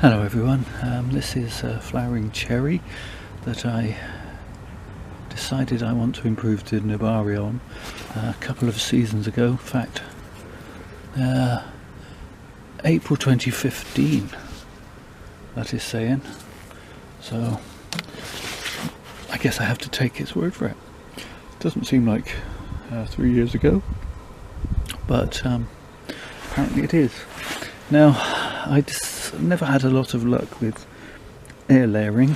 Hello everyone, this is a flowering cherry that I decided I want to improve the nibari on a couple of seasons ago. In fact, April 2015, that is saying. So I guess I have to take its word for it. Doesn't seem like 3 years ago, but apparently it is. Now, I never had a lot of luck with air layering,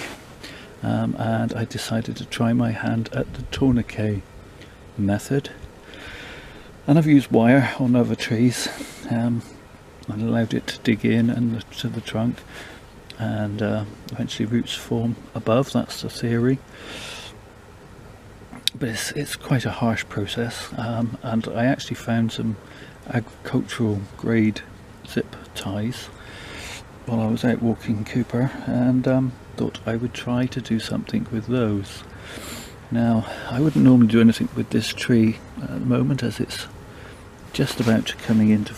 and I decided to try my hand at the Tourniquet method. And I've used wire on other trees, and allowed it to dig in and to the trunk, and eventually roots form above. That's the theory. But it's quite a harsh process, and I actually found some agricultural grade zip ties while I was out walking Cooper, and thought I would try to do something with those. Now, I wouldn't normally do anything with this tree at the moment, as it's just about coming into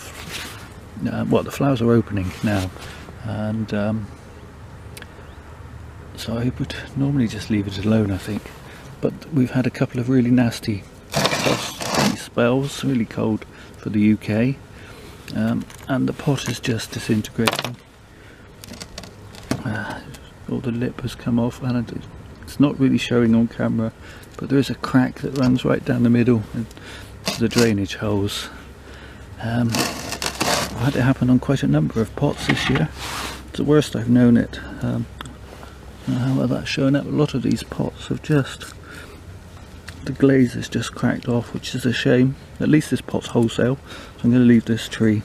the flowers are opening now, and so I would normally just leave it alone, I think. But we've had a couple of really nasty spells, really cold for the UK, and the pot is just disintegrating. All the lip has come off, and it's not really showing on camera, but there is a crack that runs right down the middle into the drainage holes. I've had it happen on quite a number of pots this year. It's the worst I've known it. Well, that's showing up. A lot of these pots have just, the glaze is just cracked off, which is a shame. At least this pot's wholesale, so I'm going to leave this tree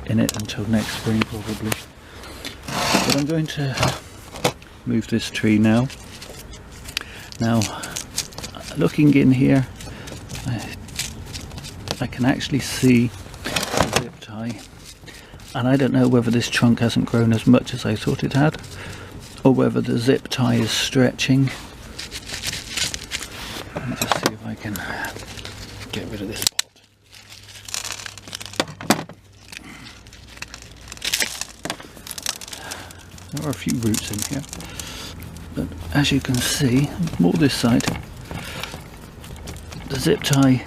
in it until next spring probably. But I'm going to move this tree now. Now, looking in here, I can actually see the zip tie, and I don't know whether this trunk hasn't grown as much as I thought it had, or whether the zip tie is stretching. Let me just see if I can get rid of this pot. There are a few roots in here, but as you can see, more this side, the zip tie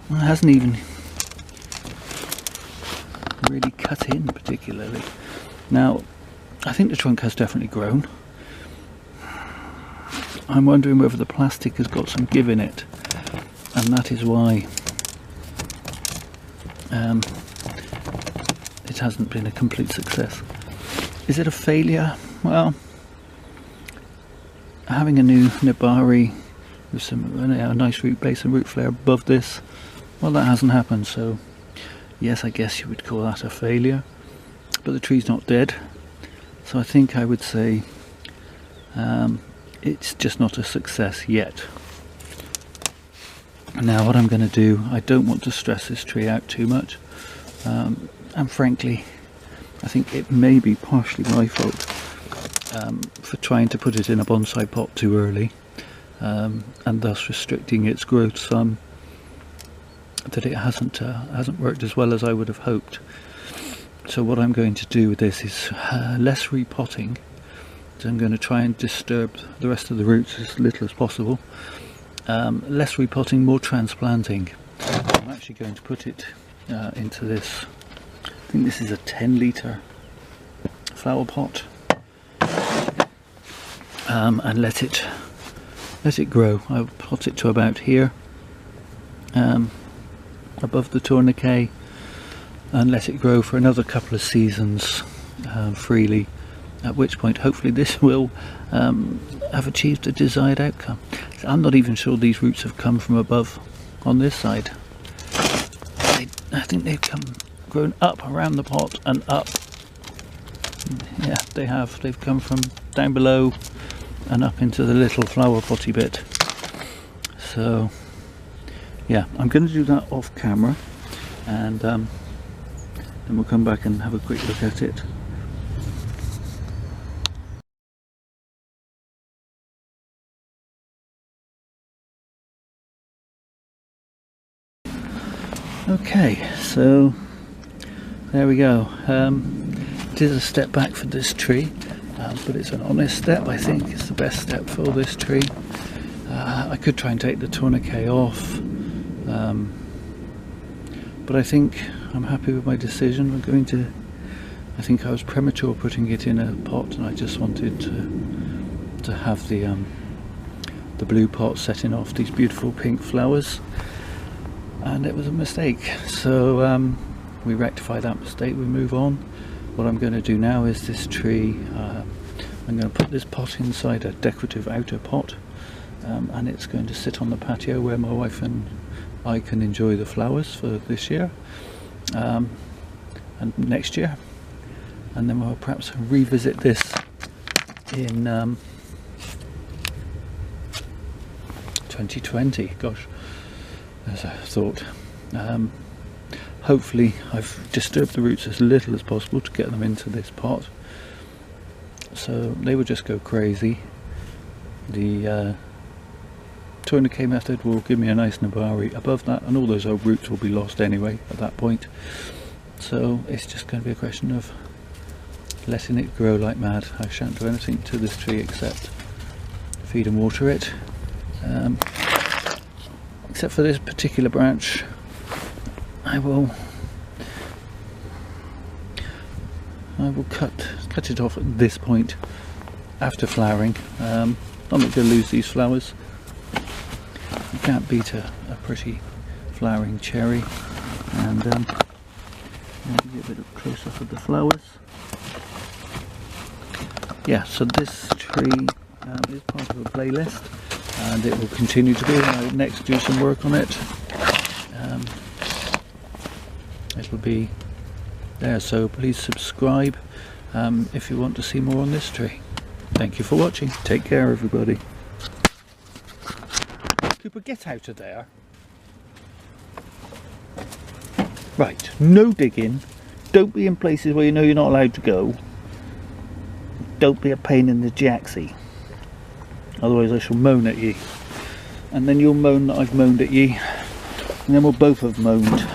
hasn't even really cut in particularly. Now, I think the trunk has definitely grown. I'm wondering whether the plastic has got some give in it, and that is why it hasn't been a complete success. Is it a failure? Well, having a new nibari with some a nice root base and root flare above this, well, that hasn't happened, so yes, I guess you would call that a failure. But the tree's not dead, so I think I would say it's just not a success yet. Now, what I'm going to do, I don't want to stress this tree out too much, and frankly, I think it may be partially my fault for trying to put it in a bonsai pot too early, and thus restricting its growth some, that it hasn't worked as well as I would have hoped. So what I'm going to do with this is less repotting. So I'm going to try and disturb the rest of the roots as little as possible. Less repotting, more transplanting. I'm actually going to put it into this, I think this is a 10-litre flower pot, and let it grow. I'll pot it to about here, above the tourniquet, and let it grow for another couple of seasons freely, at which point hopefully this will have achieved the desired outcome. I'm not even sure these roots have come from above on this side. I think they've grown up around the pot and up. Yeah, they have. They've come from down below and up into the little flower potty bit. So yeah, I'm going to do that off camera, and then we'll come back and have a quick look at it. Okay, so there we go. It is a step back for this tree, but it's an honest step. I think it's the best step for this tree. I could try and take the tourniquet off, but I think I'm happy with my decision. I think I was premature putting it in a pot, and I just wanted to have the blue pot setting off these beautiful pink flowers, and it was a mistake. So we rectify that mistake, we move on. What I'm going to do now is this tree, I'm going to put this pot inside a decorative outer pot, and it's going to sit on the patio where my wife and I can enjoy the flowers for this year and next year, and then we'll perhaps revisit this in 2020. Gosh, as I thought. Hopefully I've disturbed the roots as little as possible to get them into this pot, so they will just go crazy. The tourniquet method will give me a nice nabari above that, and all those old roots will be lost anyway at that point. So it's just going to be a question of letting it grow like mad. I shan't do anything to this tree except feed and water it, except for this particular branch. I will cut it off at this point after flowering. I'm not going to lose these flowers. You can't beat a pretty flowering cherry. And maybe get a bit of close up of the flowers. Yeah, so this tree is part of a playlist, and it will continue to be. I'll next do some work on it. It'll be there, so please subscribe if you want to see more on this tree. Thank you for watching. Take care, everybody. Cooper, get out of there. Right, no digging. Don't be in places where you know you're not allowed to go. Don't be a pain in the jacksy. Otherwise I shall moan at ye. And then you'll moan that I've moaned at ye. And then we'll both have moaned.